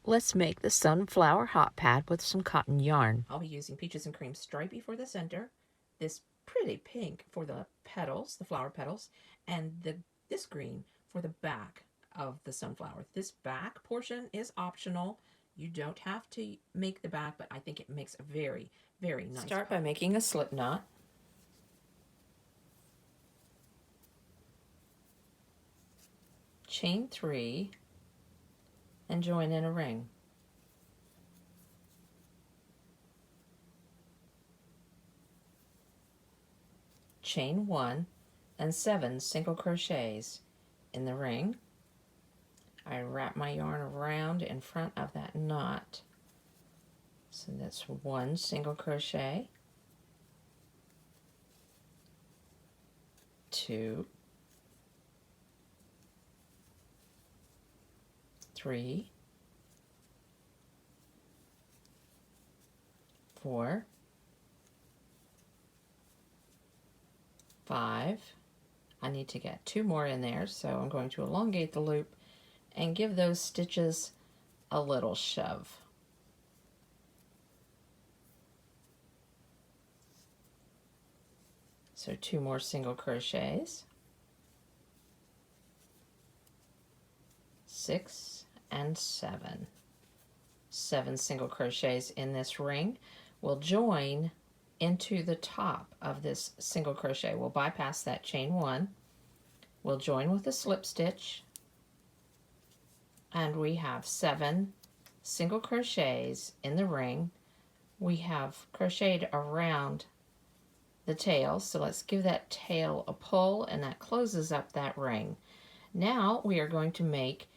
Let's make the sunflower hot pad with some cotton yarn. I'll be using Peaches and Cream Stripey for the center, this pretty pink for the petals, the flower petals, and this green for the back of the sunflower. This back portion is optional. You don't have to make the back, but I think it makes a very, very nice. Start by making a slip knot. Chain 3 and join in a ring. Chain 1 and 7 single crochets in the ring. I wrap my yarn around in front of that knot. So that's 1 single crochet, 2, 3, 4, 5. I need to get 2 more in there, so I'm going to elongate the loop and give those stitches a little shove. So 2 more single crochets, 6 and 7. 7 single crochets in this ring. We'll join into the top of this single crochet. We'll bypass that chain 1. We'll join with a slip stitch, and we have 7 single crochets in the ring. We have crocheted around the tail, so let's give that tail a pull, and that closes up that ring. Now we are going to make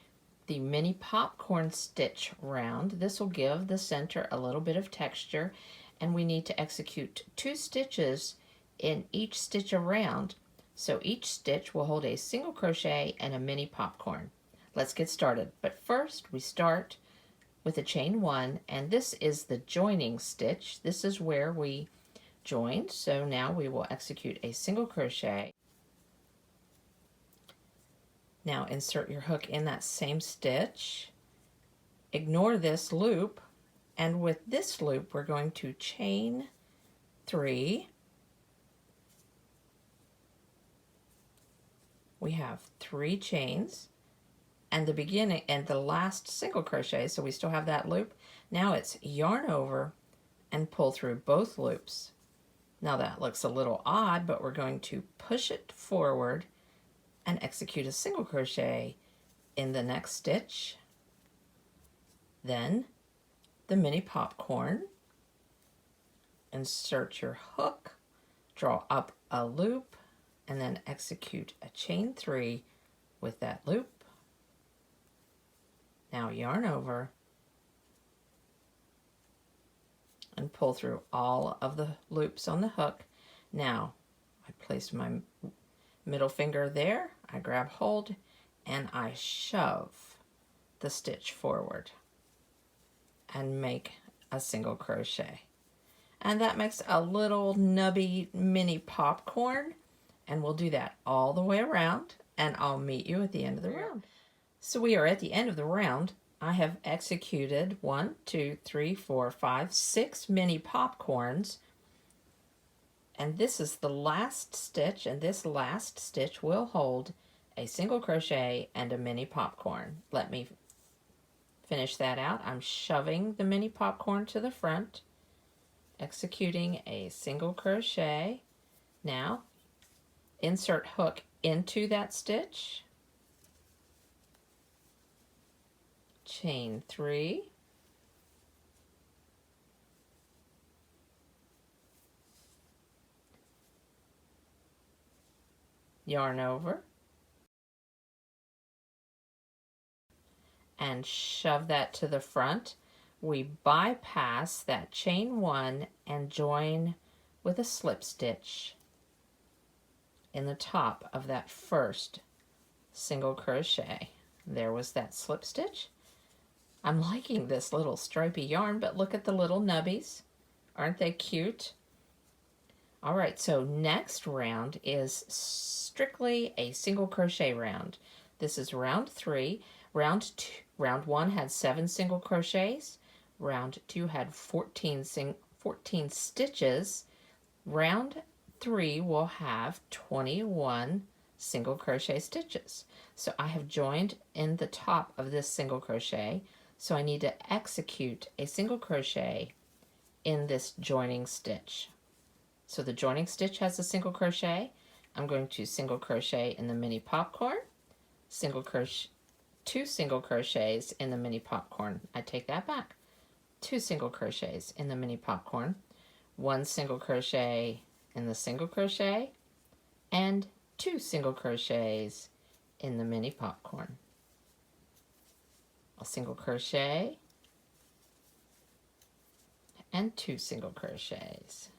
the mini popcorn stitch round. This will give the center a little bit of texture, and we need to execute 2 stitches in each stitch around. So each stitch will hold a single crochet and a mini popcorn. Let's get started. But first we start with a chain 1, and this is the joining stitch. This is where we joined. So now we will execute a single crochet. Now insert your hook in that same stitch. Ignore this loop, and with this loop we're going to chain 3. We have 3 chains and the beginning and the last single crochet, so we still have that loop. Now it's yarn over and pull through both loops. Now that looks a little odd, but we're going to push it forward and execute a single crochet in the next stitch. Then the mini popcorn. Insert your hook, draw up a loop, and then execute a chain 3 with that loop. Now yarn over and pull through all of the loops on the hook. Now I place my middle finger there, I grab hold, and I shove the stitch forward and make a single crochet. And that makes a little nubby mini popcorn, and we'll do that all the way around, and I'll meet you at the end of the round. So we are at the end of the round. I have executed 1, 2, 3, 4, 5, 6 mini popcorns, and this is the last stitch, and this last stitch will hold a single crochet and a mini popcorn. Let me finish that out. I'm shoving the mini popcorn to the front, executing a single crochet. Now insert hook into that stitch, chain 3, yarn over, and shove that to the front. We bypass that chain 1 and join with a slip stitch in the top of that first single crochet. There was that slip stitch. I'm liking this little stripy yarn, but look at the little nubbies. Aren't they cute? All right, so next round is strictly a single crochet round. This is round 3. Round Round 1 had 7 single crochets. Round 2 had 14 stitches. Round 3 will have 21 single crochet stitches. So I have joined in the top of this single crochet, so I need to execute a single crochet in this joining stitch. So the joining stitch has a single crochet. I'm going to single crochet in the mini popcorn, single crochet, 2 single crochets in the mini popcorn. I take that back. 2 single crochets in the mini popcorn, 1 single crochet in the single crochet, and 2 single crochets in the mini popcorn. A single crochet and 2 single crochets.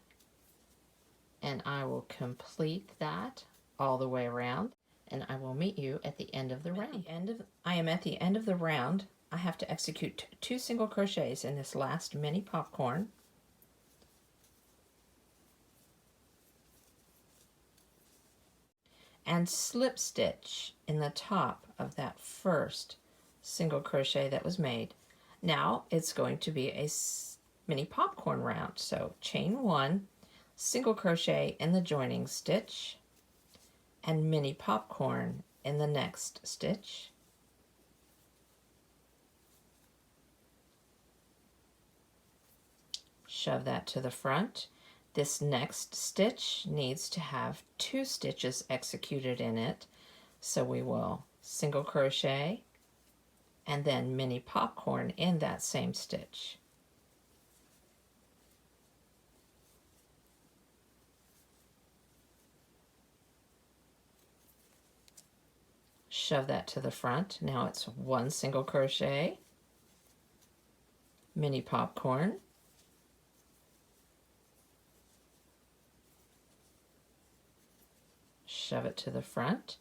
And I will complete that all the way around, and I will meet you at the end of the round. I am at the end of the round. I have to execute 2 single crochets in this last mini popcorn. And slip stitch in the top of that first single crochet that was made. Now it's going to be a mini popcorn round. So chain 1, single crochet in the joining stitch, and mini popcorn in the next stitch. Shove that to the front. This next stitch needs to have 2 stitches executed in it, so we will single crochet and then mini popcorn in that same stitch. Shove that to the front. Now it's 1 single crochet, mini popcorn, shove it to the front.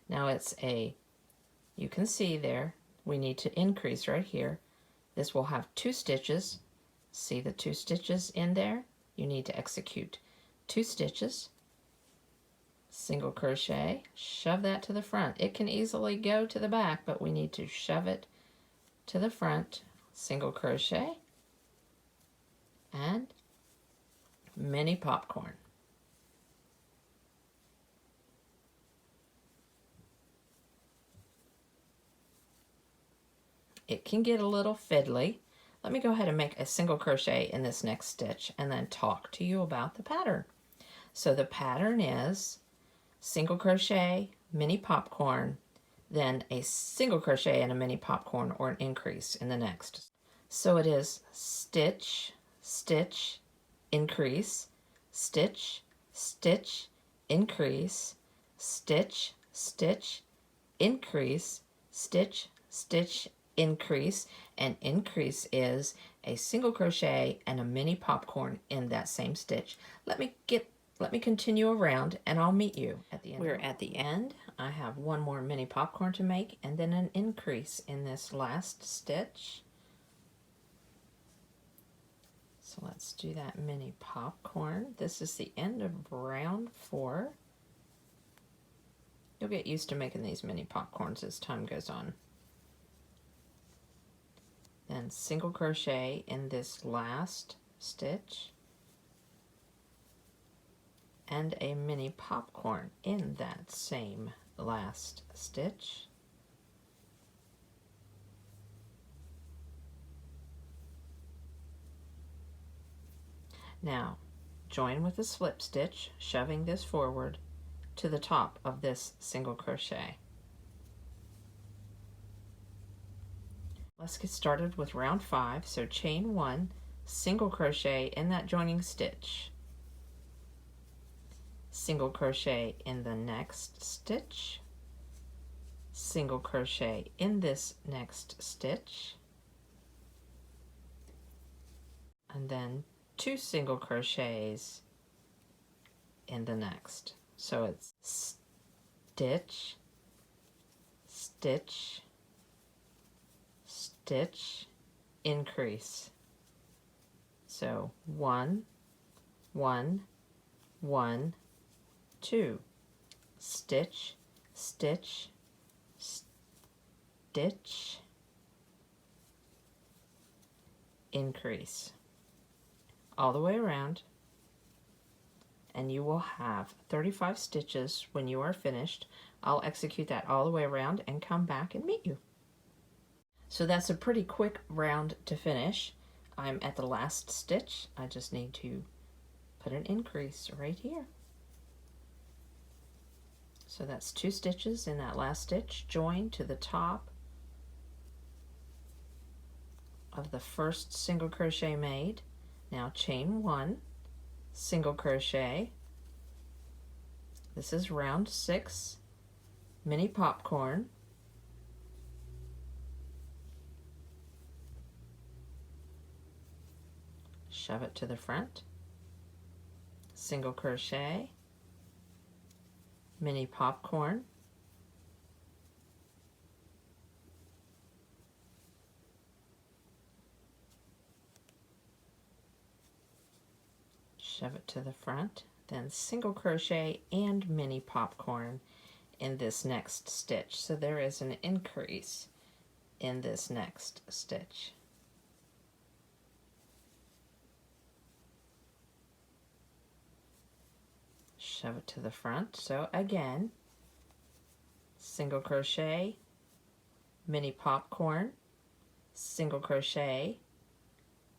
Now it's you can see there, we need to increase right here. This will have 2 stitches. See the 2 stitches in there? You need to execute 2 stitches, single crochet, shove that to the front. It can easily go to the back, but we need to shove it to the front, single crochet, and mini popcorn. It can get a little fiddly. Let me go ahead and make a single crochet in this next stitch and then talk to you about the pattern. So the pattern is single crochet, mini popcorn, then a single crochet and a mini popcorn or an increase in the next. So it is stitch, stitch, increase, stitch, stitch, increase, stitch, stitch, increase, stitch, stitch, increase, and increase is a single crochet and a mini popcorn in that same stitch. Let me continue around and I'll meet you at the end. We're at the end. I have 1 more mini popcorn to make and then an increase in this last stitch. So let's do that mini popcorn. This is the end of round 4. You'll get used to making these mini popcorns as time goes on. Then single crochet in this last stitch and a mini popcorn in that same last stitch. Now join with a slip stitch, shoving this forward to the top of this single crochet. Let's get started with round 5. So chain 1, single crochet in that joining stitch, single crochet in the next stitch, single crochet in this next stitch, and then 2 single crochets in the next. So it's stitch, stitch, stitch, increase. So 1, 1, 1, 2, stitch, stitch, stitch, increase all the way around, and you will have 35 stitches when you are finished. I'll execute that all the way around and come back and meet you. So that's a pretty quick round to finish. I'm at the last stitch. I just need to put an increase right here. So that's 2 stitches in that last stitch. Join to the top of the first single crochet made. Now chain 1, single crochet. This is round 6, mini popcorn. Shove it to the front, single crochet, mini popcorn, shove it to the front, then single crochet and mini popcorn in this next stitch. So there is an increase in this next stitch. Shove it to the front. So again, single crochet, mini popcorn, single crochet,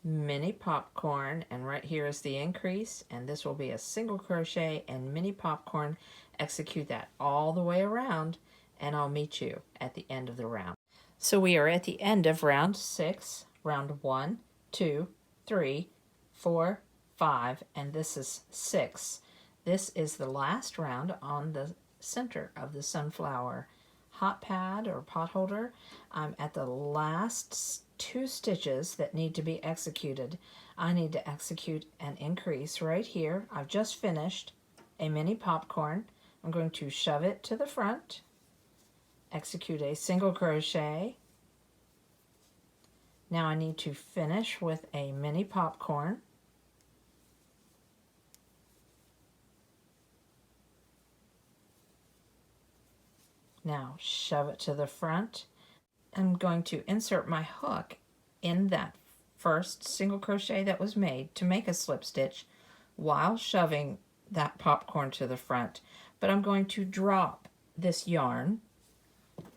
mini popcorn, and right here is the increase, and this will be a single crochet and mini popcorn. Execute that all the way around, and I'll meet you at the end of the round. So we are at the end of round 6, round 1, 2, 3, 4, 5, and this is 6. This is the last round on the center of the sunflower hot pad or pot holder. I'm at the last 2 stitches that need to be executed. I need to execute an increase right here. I've just finished a mini popcorn. I'm going to shove it to the front, execute a single crochet. Now I need to finish with a mini popcorn. Now shove it to the front. I'm going to insert my hook in that first single crochet that was made to make a slip stitch while shoving that popcorn to the front. But I'm going to drop this yarn.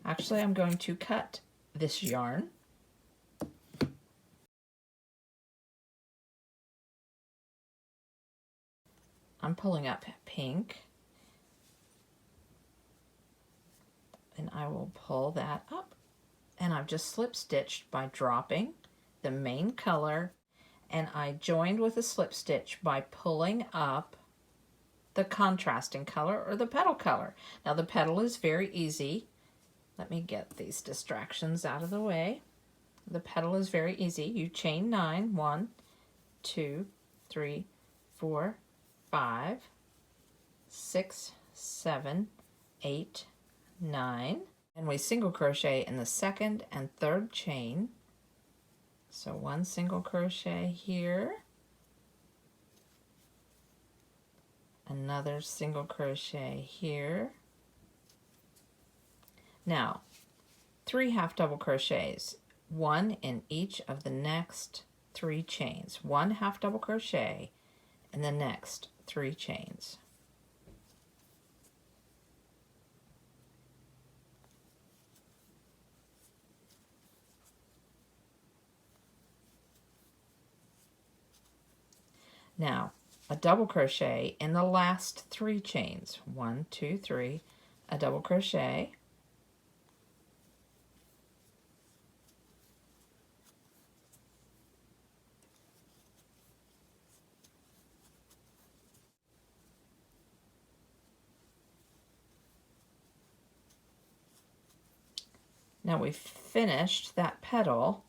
Actually, I'm going to cut this yarn. I'm pulling up pink, and I will pull that up, and I've just slip stitched by dropping the main color, and I joined with a slip stitch by pulling up the contrasting color or the petal color. Now the petal is very easy. Let me get these distractions out of the way. The petal is very easy. You chain 9, 1, 2, 3, 4, 5, 6, 7, 8, 9, and we single crochet in the second and third chain. So 1 single crochet here, another single crochet here. Now 3 half double crochets, 1 in each of the next 3 chains. 1 half double crochet in the next 3 chains. Now, a double crochet in the last 3 chains. 1, 2, 3, a double crochet. Now we've finished that petal,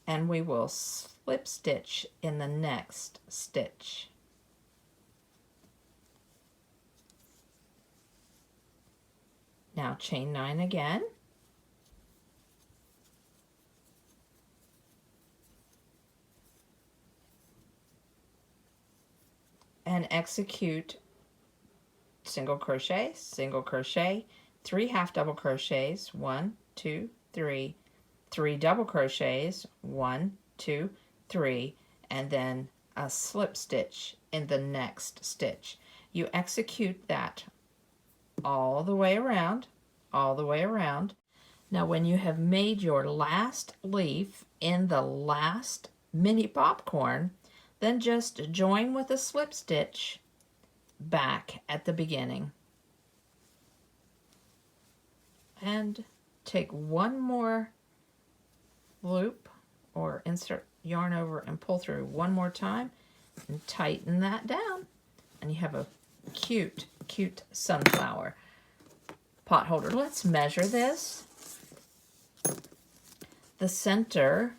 and we will slip stitch in the next stitch. Now chain 9 again, and execute single crochet, 3 half double crochets, 1, 2, 3, 3 double crochets, 1, 2, 3, and then a slip stitch in the next stitch. You execute that all the way around, all the way around. Now when you have made your last leaf in the last mini popcorn, then just join with a slip stitch back at the beginning. And take one more loop or insert yarn over and pull through one more time and tighten that down. And you have a cute, cute sunflower pot holder. Let's measure this. The center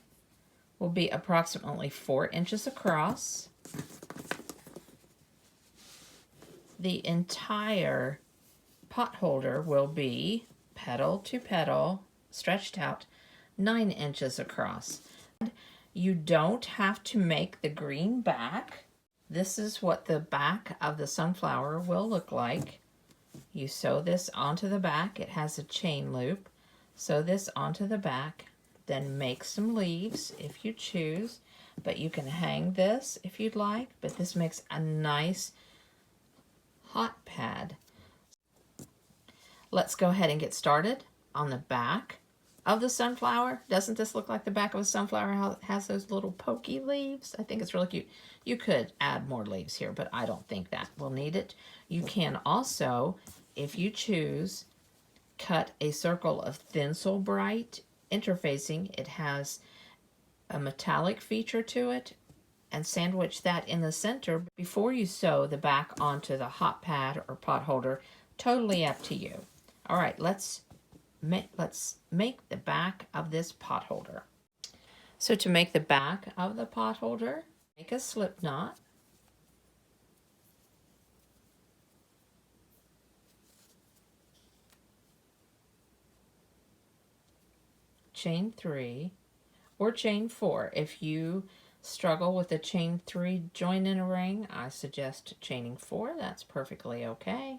will be approximately 4 inches across. The entire pot holder will be petal to petal, stretched out 9 inches across. You don't have to make the green back. This is what the back of the sunflower will look like. You sew this onto the back. It has a chain loop. Sew this onto the back, then make some leaves if you choose, but you can hang this if you'd like, but this makes a nice hot pad. Let's go ahead and get started on the back of the sunflower. Doesn't this look like the back of a sunflower? How it has those little pokey leaves? I think it's really cute. You could add more leaves here, but I don't think that we'll need it. You can also, if you choose, cut a circle of Thinsul Bright interfacing. It has a metallic feature to it, and sandwich that in the center before you sew the back onto the hot pad or pot holder. Totally up to you. All right, let's make the back of this pot holder. So to make the back of the pot holder, make a slip knot. Chain 3 or chain 4. If you struggle with a chain 3 join in a ring, I suggest chaining 4. That's perfectly okay.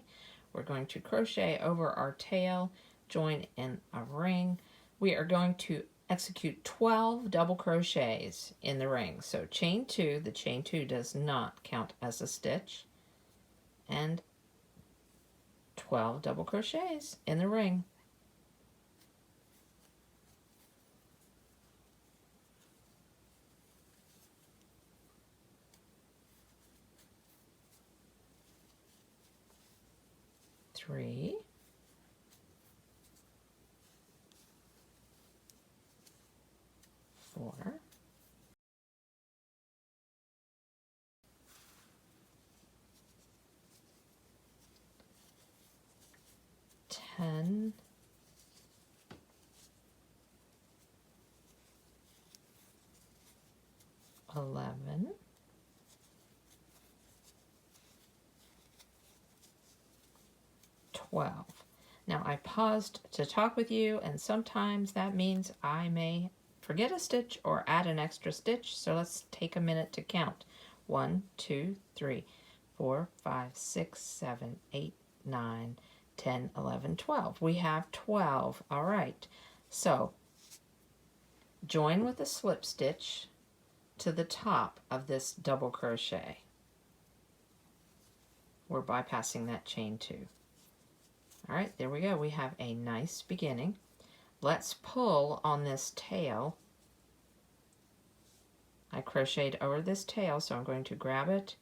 We're going to crochet over our tail, join in a ring. We are going to execute 12 double crochets in the ring. So chain 2, the chain 2 does not count as a stitch, and 12 double crochets in the ring. Three, 4, 10, 11, 12. Now I paused to talk with you, and sometimes that means I may forget a stitch or add an extra stitch, so let's take a minute to count. 1, 2, 3, 4, 5, 6, 7, 8, 9, 10, 11, 12. We have 12. All right, so join with a slip stitch to the top of this double crochet. We're bypassing that chain 2. All right, there we go. We have a nice beginning. Let's pull on this tail. I crocheted over this tail, so I'm going to grab it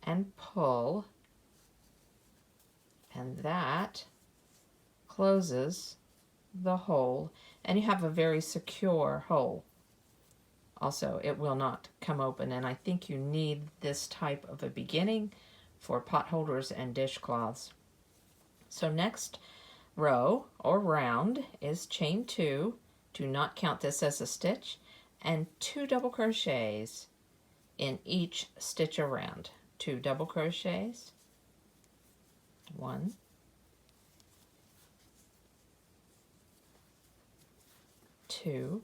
and pull, and that closes the hole, and you have a very secure hole. Also, it will not come open, and I think you need this type of a beginning for pot holders and dishcloths. So next row or round is chain 2. Do not count this as a stitch, and 2 double crochets in each stitch around. 2 double crochets, 1, 2,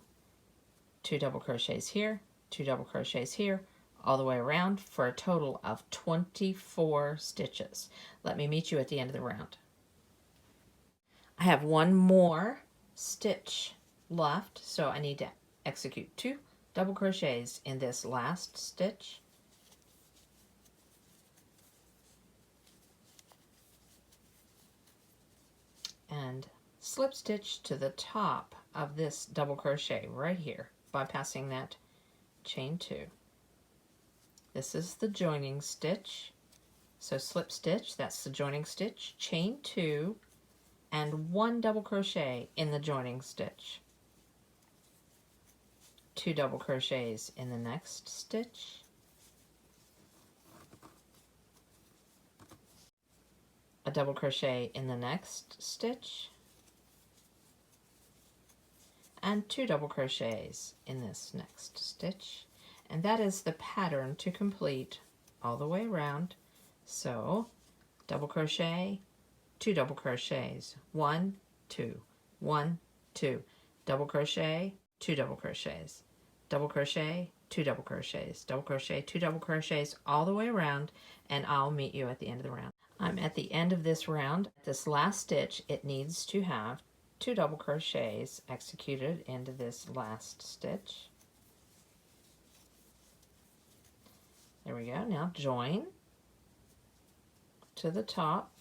2 double crochets here, 2 double crochets here, all the way around for a total of 24 stitches. Let me meet you at the end of the round. I have one more stitch left, so I need to execute 2 double crochets in this last stitch, and slip stitch to the top of this double crochet right here, bypassing that chain 2. This is the joining stitch, so slip stitch, that's the joining stitch, chain 2, and 1 double crochet in the joining stitch. 2 double crochets in the next stitch, a double crochet in the next stitch, and 2 double crochets in this next stitch. And that is the pattern to complete all the way around. So double crochet, 2 double crochets, 1, 2, 1, 2, double crochet, 2 double crochets, double crochet, 2 double crochets, double crochet, 2 double crochets all the way around, and I'll meet you at the end of the round. I'm at the end of this round. This last stitch, it needs to have 2 double crochets executed into this last stitch. There we go. Now join to the top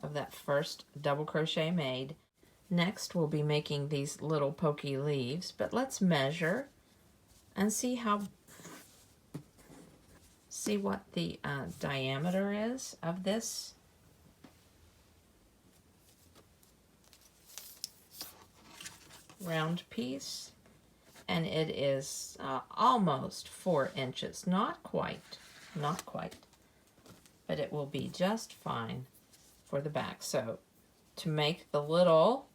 of that first double crochet made. Next we'll be making these little pokey leaves, but let's measure and see what the diameter is of this. Round piece, and it is almost 4 inches. Not quite, but it will be just fine for the back. So to make the little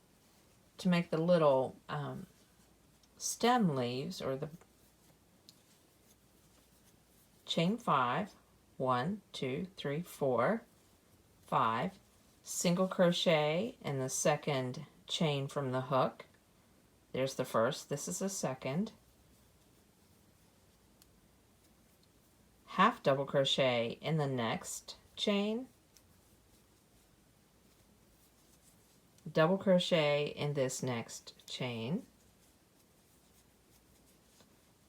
stem leaves, or the chain 5, 1, 2, 3, 4, 5, single crochet in the second chain from the hook. There's the first, this is the second. Half double crochet in the next chain. Double crochet in this next chain.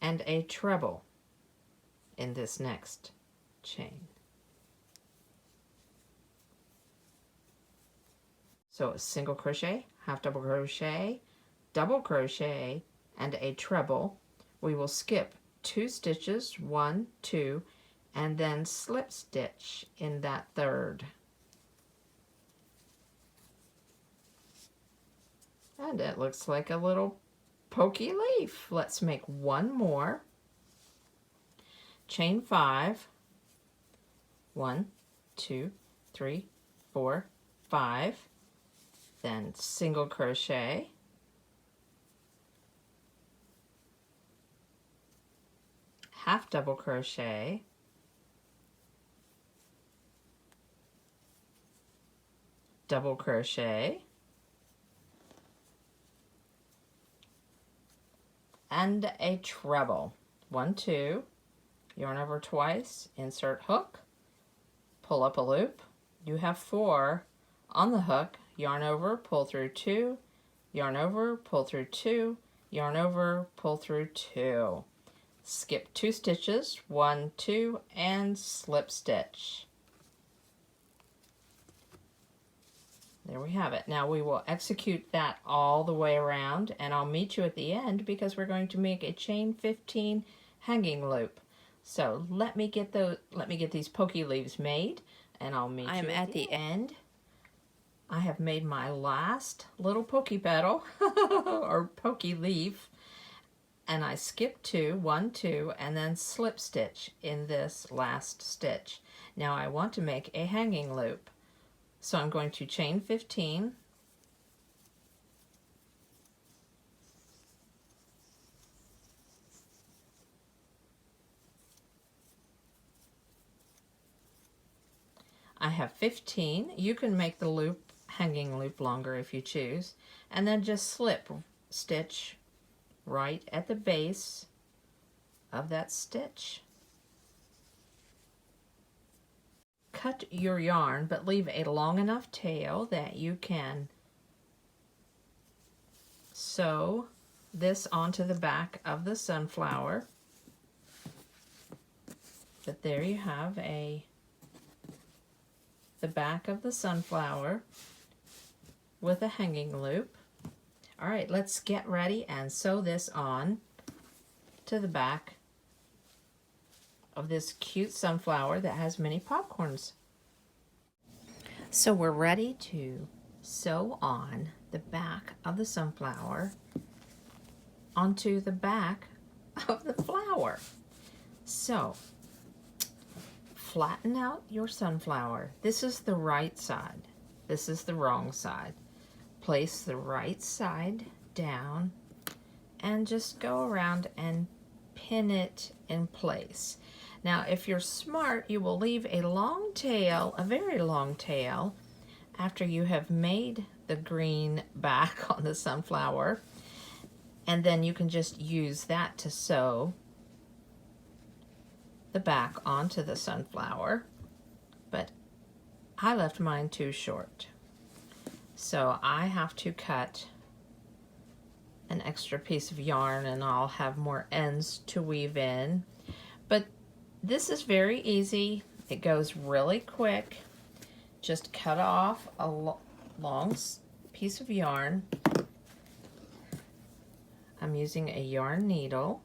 And a treble in this next chain. So a single crochet, half double crochet, double crochet, and a treble. We will skip 2 stitches, 1, 2, and then slip stitch in that third. And it looks like a little pokey leaf. Let's make 1 more. Chain 5, 1, 2, 3, 4, 5, then single crochet, half double crochet, double crochet, and a treble. 1, 2, yarn over twice, insert hook, pull up a loop. You have 4 on the hook, yarn over, pull through 2, yarn over, pull through 2, yarn over, pull through 2. Skip 2 stitches, 1, 2, and slip stitch. There we have it. Now we will execute that all the way around, and I'll meet you at the end because we're going to make a chain 15 hanging loop. So let me get these pokey leaves made, and I'll meet you at the end. I have made my last little pokey petal or pokey leaf, and I skipped 2, 1, 2, and then slip stitch in this last stitch. Now I want to make a hanging loop. So I'm going to chain 15, I have 15. You can make the loop, hanging loop, longer if you choose, and then just slip stitch right at the base of that stitch. Cut your yarn, but leave a long enough tail that you can sew this onto the back of the sunflower. But there you have the back of the sunflower with a hanging loop. All right, let's get ready and sew this on to the back of this cute sunflower that has mini popcorns. So we're ready to sew on the back of the sunflower onto the back of the flower. So flatten out your sunflower. This is the right side. This is the wrong side. Place the right side down and just go around and pin it in place. Now, if you're smart, you will leave a long tail, a very long tail, after you have made the green back on the sunflower, and then you can just use that to sew the back onto the sunflower, but I left mine too short. So I have to cut an extra piece of yarn and I'll have more ends to weave in. But this is very easy. It goes really quick. Just cut off a long piece of yarn. I'm using a yarn needle.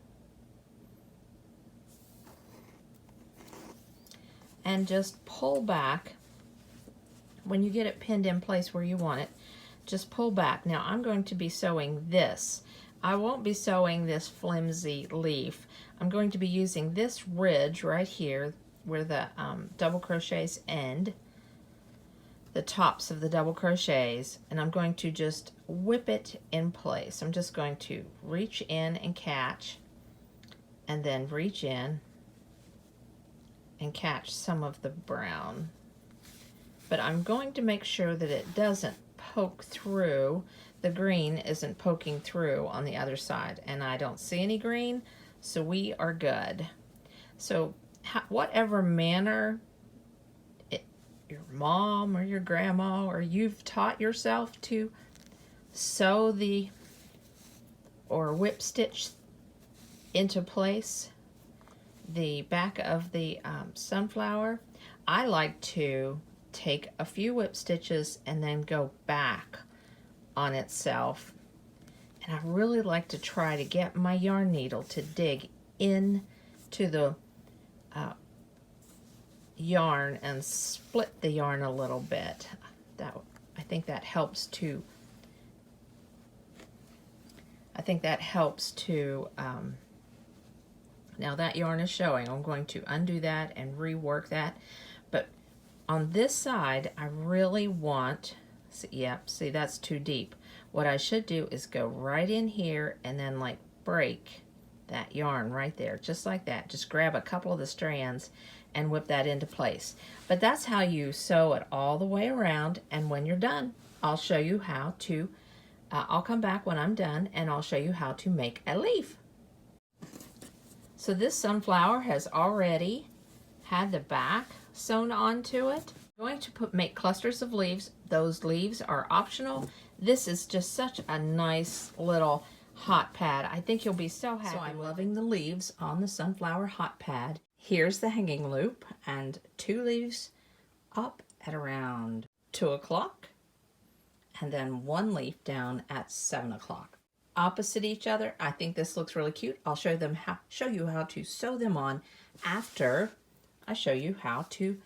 And just pull back. When you get it pinned in place where you want it, just pull back. Now I'm going to be sewing this. I won't be sewing this flimsy leaf. I'm going to be using this ridge right here where the double crochets end, the tops of the double crochets, and I'm going to just whip it in place. I'm just going to reach in and catch, and then reach in and catch some of the brown. But I'm going to make sure that it doesn't poke through. The green isn't poking through on the other side, and I don't see any green, so we are good. So whatever manner your mom or your grandma or you've taught yourself to sew or whip stitch into place the back of the sunflower, I like to take a few whip stitches and then go back on itself. And I really like to try to get my yarn needle to dig into the yarn and split the yarn a little bit. I think that helps to now that yarn is showing. I'm going to undo that and rework that. But on this side, I really want, see that's too deep. What I should do is go right in here and then like break that yarn right there, just like that. Just grab a couple of the strands and whip that into place. But that's how you sew it all the way around, and when you're done, I'll show you how to, I'll come back when I'm done and I'll show you how to make a leaf. So this sunflower has already had the back sewn onto it. I'm going to make clusters of leaves. Those leaves are optional. This is just such a nice little hot pad. I think you'll be so happy. So I'm loving the leaves on the sunflower hot pad. Here's the hanging loop and 2 leaves up at around 2 o'clock and then 1 leaf down at 7 o'clock. Opposite each other. I think this looks really cute. I'll show you how to sew them on after I show you how to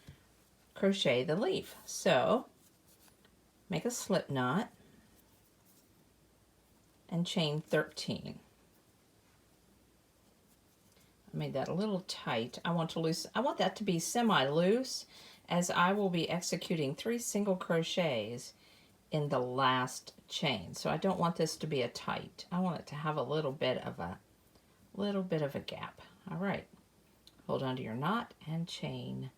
crochet the leaf. So make a slip knot and chain 13. I made that a little tight. I want that to be semi-loose, as I will be executing 3 single crochets in the last chain. So I don't want this to be a tight. I want it to have a little bit of a gap. All right. Hold on to your knot and chain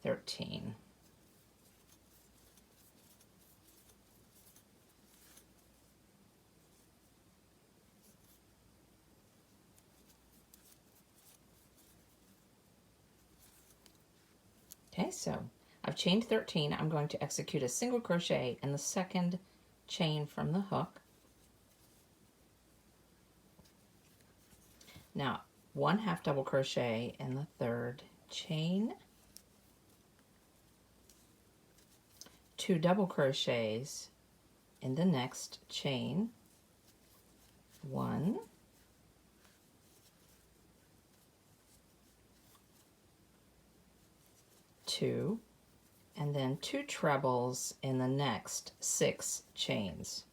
13. Okay, so I've chained 13. I'm going to execute a single crochet in the second chain from the hook. Now, 1 half double crochet in the 3rd chain, 2 double crochets in the next chain, 1, 2, and then 2 trebles in the next 6 chains.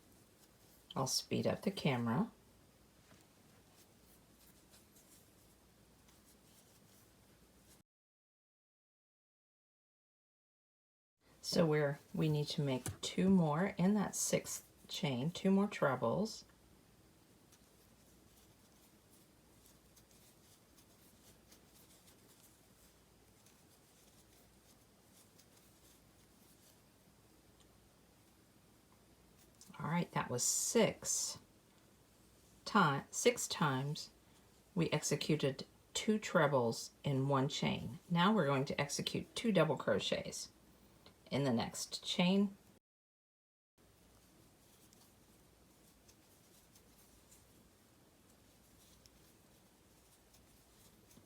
I'll speed up the camera. So we need to make 2 more in that 6th chain, 2 more trebles. All right, that was 6 times we executed 2 trebles in 1 chain. Now we're going to execute 2 double crochets in the next chain.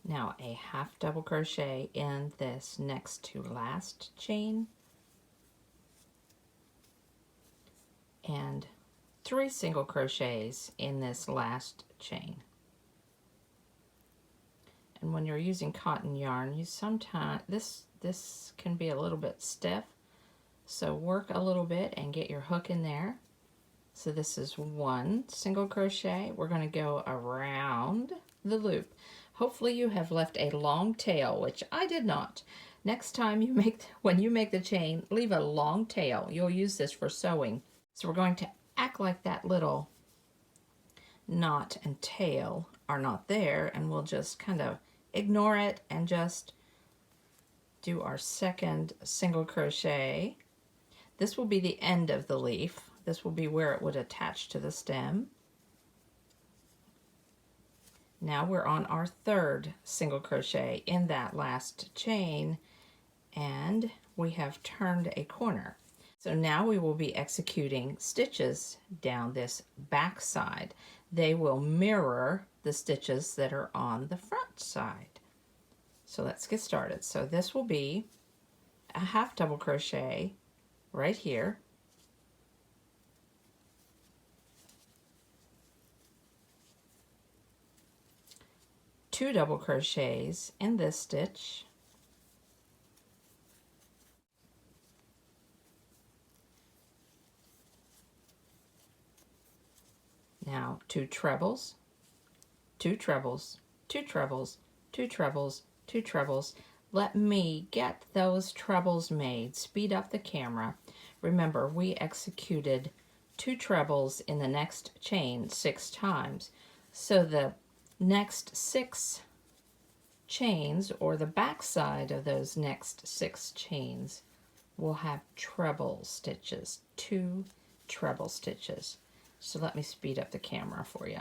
Now a half double crochet in this next to last chain, and 3 single crochets in this last chain. And when you're using cotton yarn, you sometimes this can be a little bit stiff, so work a little bit and get your hook in there. So this is 1 single crochet. We're going to go around the loop. Hopefully you have left a long tail, which I did not. Next time when you make the chain, leave a long tail. You'll use this for sewing. So we're going to act like that little knot and tail are not there, and we'll just kind of ignore it and just do our 2nd single crochet. This will be the end of the leaf. This will be where it would attach to the stem. Now we're on our 3rd single crochet in that last chain, and we have turned a corner. So now we will be executing stitches down this back side. They will mirror the stitches that are on the front side. So let's get started. So this will be a half double crochet right here, two double crochets in this stitch, now 2 trebles, 2 trebles, 2 trebles, 2 trebles, 2 trebles. Let me get those trebles made. Speed up the camera. Remember, we executed 2 trebles in the next chain 6 times. So the next 6 chains, or the back side of those next 6 chains, will have treble stitches, 2 treble stitches. So let me speed up the camera for you.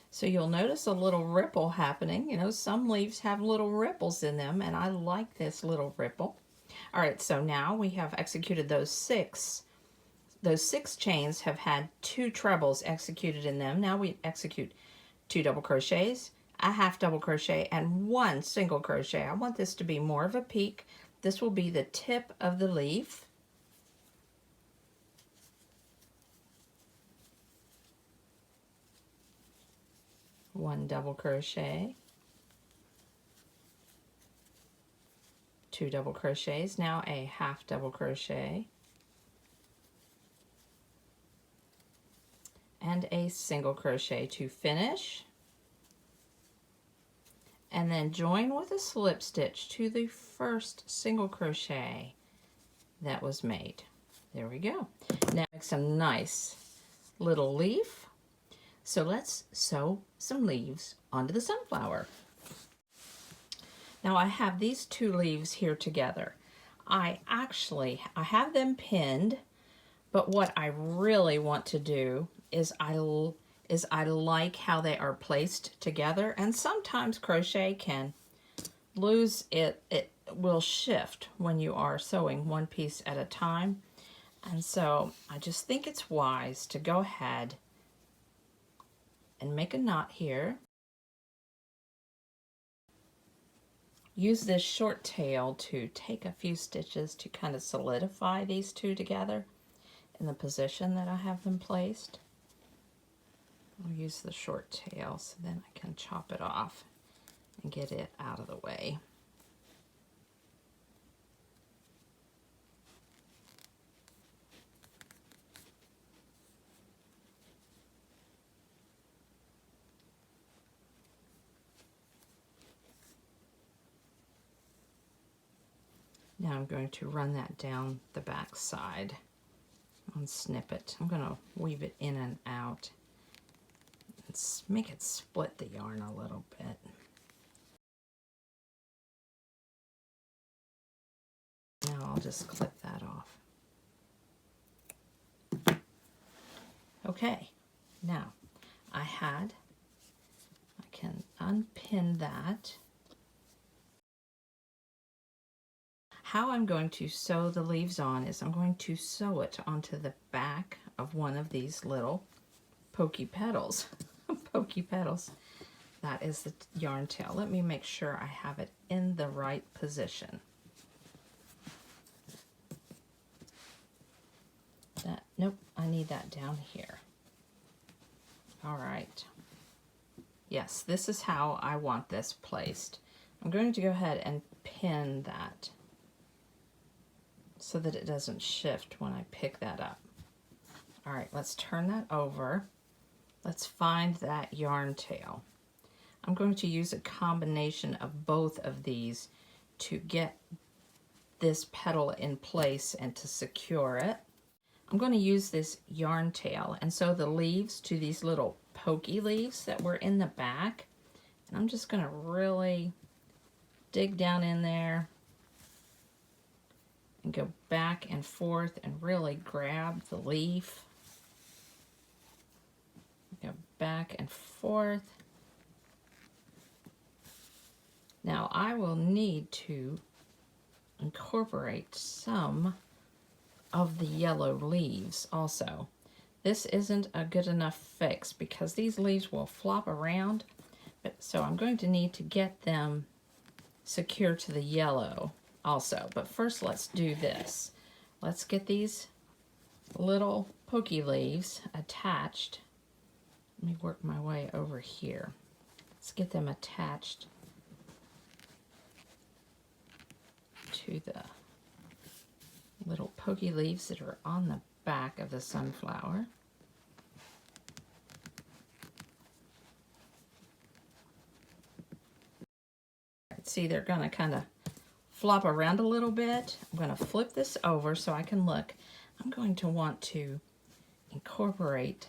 So you'll notice a little ripple happening. You know, some leaves have little ripples in them, and I like this little ripple. All right, so now we have executed those 6. Those 6 chains have had 2 trebles executed in them. Now we execute 2 double crochets, a half double crochet, and 1 single crochet. I want this to be more of a peak. This will be the tip of the leaf. One double crochet, 2 double crochets, now a half double crochet, and a single crochet to finish, and then join with a slip stitch to the first single crochet that was made. There we go. Now make some nice little leaf. So let's sew some leaves onto the sunflower. Now I have these 2 leaves here together. I have them pinned, but what I really want to do is I like how they are placed together, and sometimes crochet can lose it will shift when you are sewing one piece at a time. And so I just think it's wise to go ahead and make a knot here. Use this short tail to take a few stitches to kind of solidify these two together in the position that I have them placed. I'll use the short tail so then I can chop it off and get it out of the way. Now I'm going to run that down the back side and snip it. I'm going to weave it in and out and make it split the yarn a little bit. Now I'll just clip that off. Okay, now I can unpin that. How I'm going to sew the leaves on is I'm going to sew it onto the back of one of these little pokey petals. Pokey petals. That is the yarn tail. Let me make sure I have it in the right position. Nope, I need that down here. All right. Yes, this is how I want this placed. I'm going to go ahead and pin that so that it doesn't shift when I pick that up. All right, let's turn that over. Let's find that yarn tail. I'm going to use a combination of both of these to get this petal in place and to secure it. I'm going to use this yarn tail and sew the leaves to these little pokey leaves that were in the back. And I'm just going to really dig down in there and go back and forth and really grab the leaf. Go back and forth. Now I will need to incorporate some of the yellow leaves also. This isn't a good enough fix because these leaves will flop around, so I'm going to need to get them secure to the yellow also. But first let's do this. Let's get these little pokey leaves attached. Let me work my way over here. Let's get them attached to the little pokey leaves that are on the back of the sunflower. See, they're going to kind of flop around a little bit. I'm going to flip this over so I can look. I'm going to want to incorporate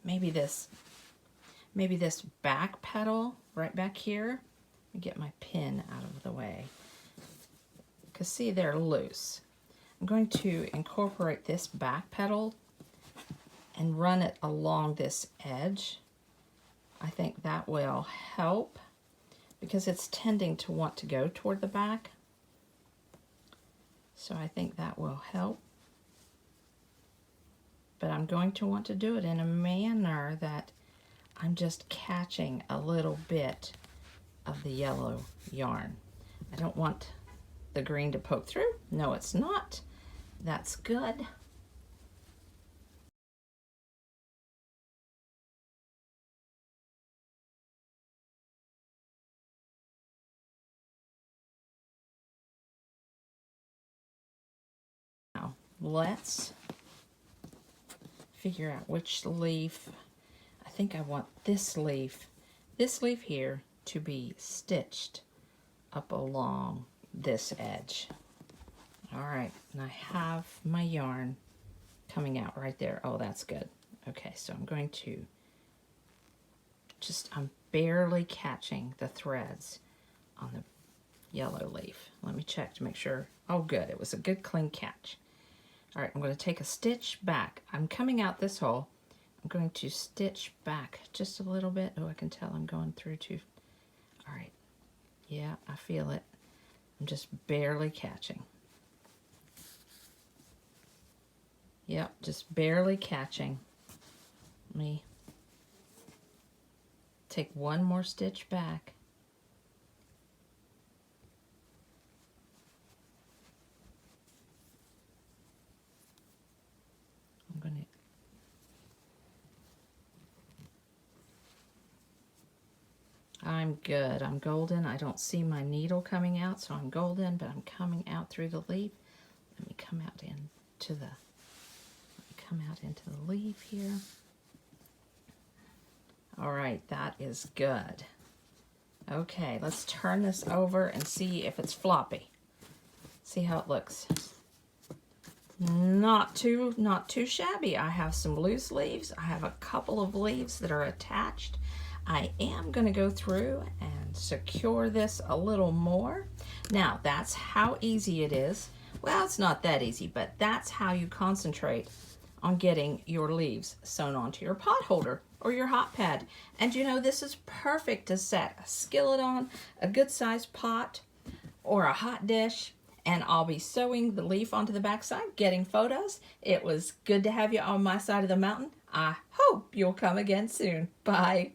maybe this back petal right back here. Let me get my pin out of the way. Because see, they're loose. I'm going to incorporate this back petal and run it along this edge. I think that will help because it's tending to want to go toward the back. So I think that will help. But I'm going to want to do it in a manner that I'm just catching a little bit of the yellow yarn. I don't want the green to poke through. No, it's not. That's good. Now, let's figure out which leaf. I think I want this leaf here to be stitched up along this edge. All right, and I have my yarn coming out right there. Oh, that's good. Okay, so I'm going to I'm barely catching the threads on the yellow leaf. Let me check to make sure. Oh, good. It was a good clean catch. All right, I'm going to take a stitch back. I'm coming out this hole. I'm going to stitch back just a little bit. Oh, I can tell I'm going through too. All right. Yeah, I feel it. I'm just barely catching. Yep, just barely catching. Let me take one more stitch back. I'm good. I'm golden. I don't see my needle coming out, so I'm golden, but I'm coming out through the leaf. Let me come out into the leaf here. All right, that is good. Okay, let's turn this over and see if it's floppy. See how it looks. Not too shabby. I have some loose leaves. I have a couple of leaves that are attached. I am going to go through and secure this a little more. Now, that's how easy it is. Well, it's not that easy, but that's how you concentrate on getting your leaves sewn onto your pot holder or your hot pad. And you know, this is perfect to set a skillet on, a good sized pot, or a hot dish. And I'll be sewing the leaf onto the backside, getting photos. It was good to have you on my side of the mountain. I hope you'll come again soon. Bye.